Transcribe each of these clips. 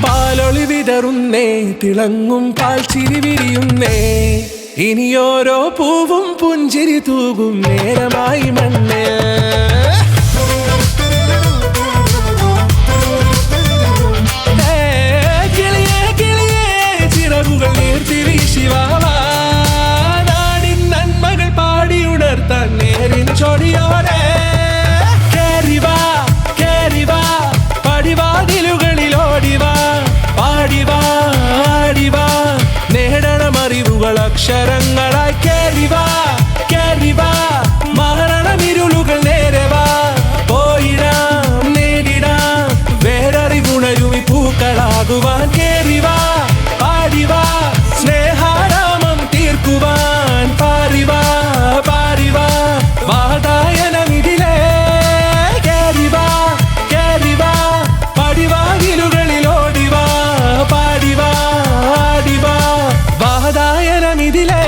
പാലൊളി വിതറുന്നേ, തിളങ്ങും പാൽ ചിരി വിരിയുന്നേ, ഇനിയോരോ പൂവും പുഞ്ചിരി തൂകും നേരമായി മണ്ണേ. ചൊടിയോടെ കേറിവാ കേറിവാ, പടിവാതിലുകളിലോടിവാ, പാടിവാ ആടിവാ, നേടണമറിവുകൾ അക്ഷരങ്ങളായി. കേറിവാ കേറിവാ, മരണമിരുളുകൾ നേരവാ, പോയിടാം നേടിടാം, വേററിവുണരുമി പൂക്കളാകുവാൻ. കേറിവാ പാടിവാ, സ്നേഹാരാമം തീർക്കുവാൻ, പാറിവാ പാറിവാ, വാതായനമിതിലേ. കേറിവാ കേറിവാ, പടിവാതിലുകളിലോടിവാ, പാടിവാ ആടിവാ, വാതായനമിതിലേ.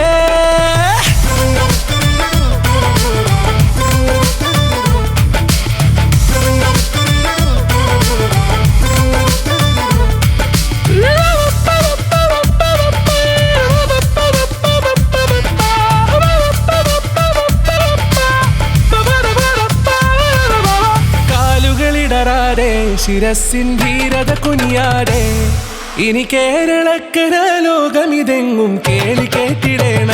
ശിരസിൻ ധീരത കുനിയാടെ, ഇനി കേരളക്കര ലോകമിതെങ്ങും കേളി കേട്ടിടേണം.